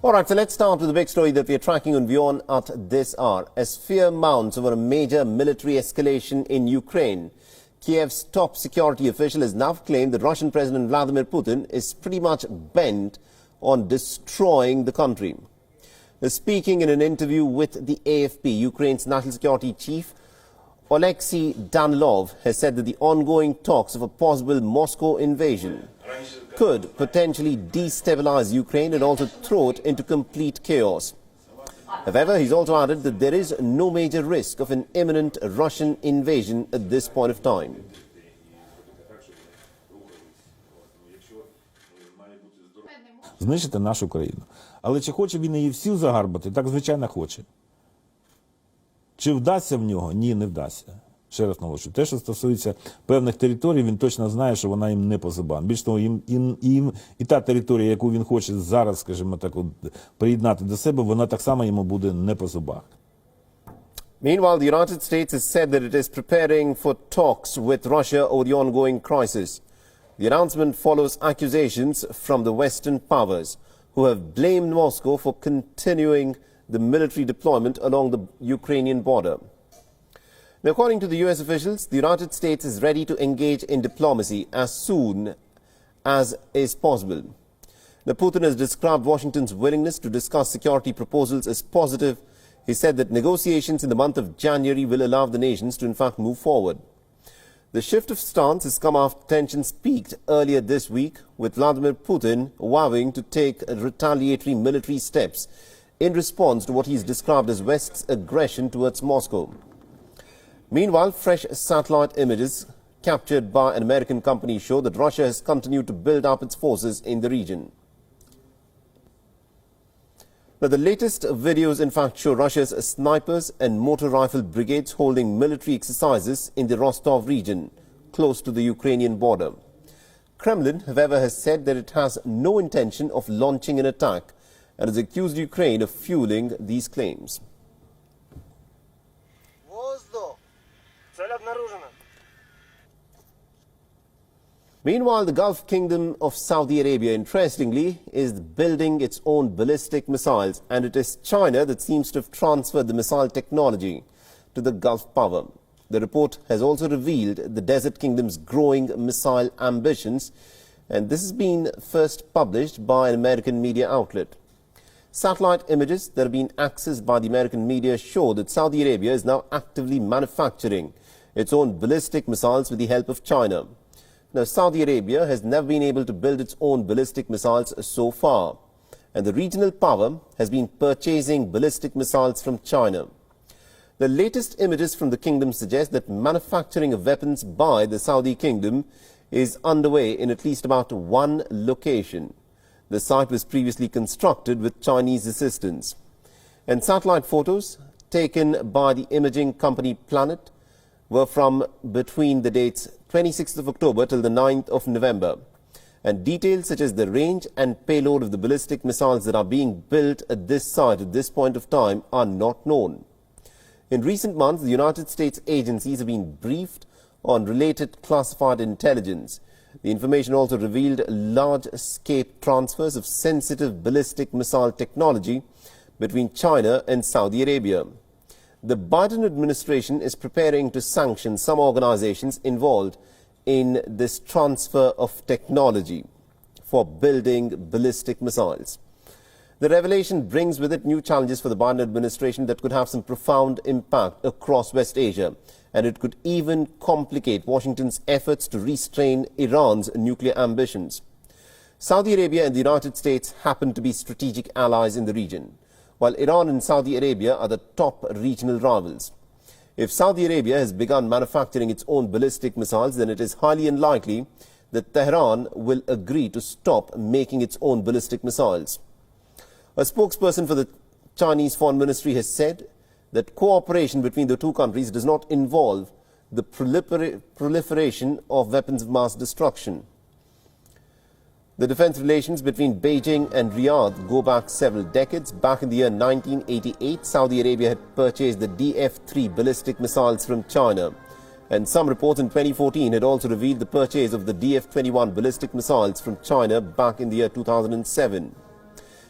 All right, so let's start with the big story that we are tracking on WION at this hour. As fear mounts over a major military escalation in Ukraine, Kiev's top security official has now claimed that Russian President Vladimir Putin is pretty much bent on destroying the country. Now, speaking in an interview with the AFP, Ukraine's national security chief Oleksiy Danilov has said that the ongoing talks of a possible Moscow invasion could potentially destabilize Ukraine and also throw it into complete chaos. However, he's also added that there is no major risk of an imminent Russian invasion at this point of time. Знищити нашу країну. Але чи хоче він її всю загарбати? Так, звичайно, хоче. Чи вдасться в нього? Ні, не вдасться. Ще раз наголошую. Те, що стосується певних територій, він точно знає, що вона їм не по зубам. Більш того, і та територія, яку він хоче зараз, скажімо так, приєднати до себе, вона так само йому буде не по зубах. Meanwhile, the United States has said that it is preparing for talks with Russia over the ongoing crisis. The announcement follows accusations from the Western powers, who have blamed Moscow for continuing the military deployment along the Ukrainian border. Now, according to the US officials, the United States is ready to engage in diplomacy as soon as is possible. Now, Putin has described Washington's willingness to discuss security proposals as positive. He said that negotiations in the month of January will allow the nations to in fact move forward. The shift of stance has come after tensions peaked earlier this week, with Vladimir Putin vowing to take retaliatory military steps in response to what he's described as West's aggression towards Moscow. Meanwhile, fresh satellite images captured by an American company show that Russia has continued to build up its forces in the region. Now, the latest videos in fact show Russia's snipers and motor rifle brigades holding military exercises in the Rostov region, close to the Ukrainian border. Kremlin, however, has said that it has no intention of launching an attack and has accused Ukraine of fueling these claims. Meanwhile, the Gulf Kingdom of Saudi Arabia, interestingly, is building its own ballistic missiles, and it is China that seems to have transferred the missile technology to the Gulf power. The report has also revealed the Desert Kingdom's growing missile ambitions, and this has been first published by an American media outlet. Satellite images that have been accessed by the American media show that Saudi Arabia is now actively manufacturing its own ballistic missiles with the help of China. Now, Saudi Arabia has never been able to build its own ballistic missiles so far, and the regional power has been purchasing ballistic missiles from China. The latest images from the kingdom suggest that manufacturing of weapons by the Saudi kingdom is underway in at least about one location. The site was previously constructed with Chinese assistance. And satellite photos taken by the imaging company Planet were from between the dates 26th of October till the 9th of November. And details such as the range and payload of the ballistic missiles that are being built at this site at this point of time are not known. In recent months, the United States agencies have been briefed on related classified intelligence. The information also revealed large-scale transfers of sensitive ballistic missile technology between China and Saudi Arabia. The Biden administration is preparing to sanction some organizations involved in this transfer of technology for building ballistic missiles. The revelation brings with it new challenges for the Biden administration that could have some profound impact across West Asia, and it could even complicate Washington's efforts to restrain Iran's nuclear ambitions. Saudi Arabia and the United States happen to be strategic allies in the region, while Iran and Saudi Arabia are the top regional rivals. If Saudi Arabia has begun manufacturing its own ballistic missiles, then it is highly unlikely that Tehran will agree to stop making its own ballistic missiles. A spokesperson for the Chinese Foreign Ministry has said that cooperation between the two countries does not involve the proliferation of weapons of mass destruction. The defense relations between Beijing and Riyadh go back several decades. Back in the year 1988, Saudi Arabia had purchased the DF-3 ballistic missiles from China. And some reports in 2014 had also revealed the purchase of the DF-21 ballistic missiles from China back in the year 2007.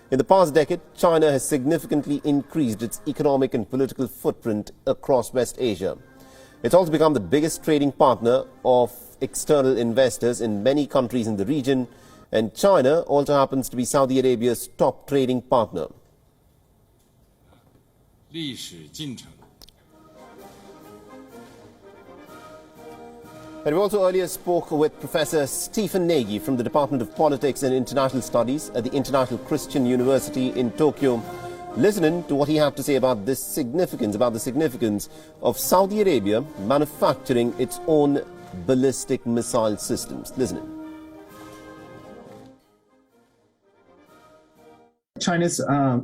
In the past decade, China has significantly increased its economic and political footprint across West Asia. It's also become the biggest trading partner of external investors in many countries in the region, and China also happens to be Saudi Arabia's top trading partner. 历史进程 And we also earlier spoke with Professor Stephen Nagy from the Department of Politics and International Studies at the International Christian University in Tokyo, listening to what he had to say about the significance of Saudi Arabia manufacturing its own ballistic missile systems. Listening. China's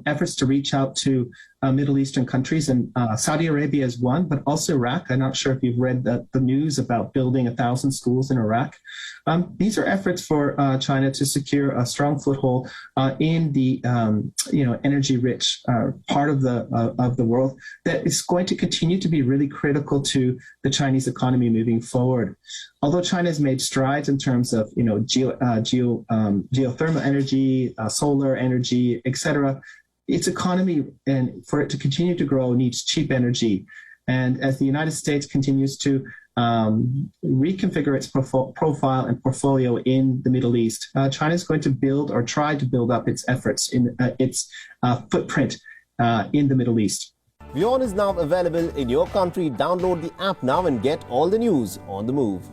efforts to reach out to Middle Eastern countries, and Saudi Arabia is one, but also Iraq. I'm not sure if you've read the news about building 1,000 schools in Iraq. These are efforts for China to secure a strong foothold in the energy-rich part of the world that is going to continue to be really critical to the Chinese economy moving forward. Although China has made strides in terms of geothermal energy, solar energy, etc., its economy, and for it to continue to grow, needs cheap energy. And as the United States continues to reconfigure its profile and portfolio in the Middle East, China is going to build or try to build up its efforts in its footprint in the Middle East. WION is now available in your country. Download the app now and get all the news on the move.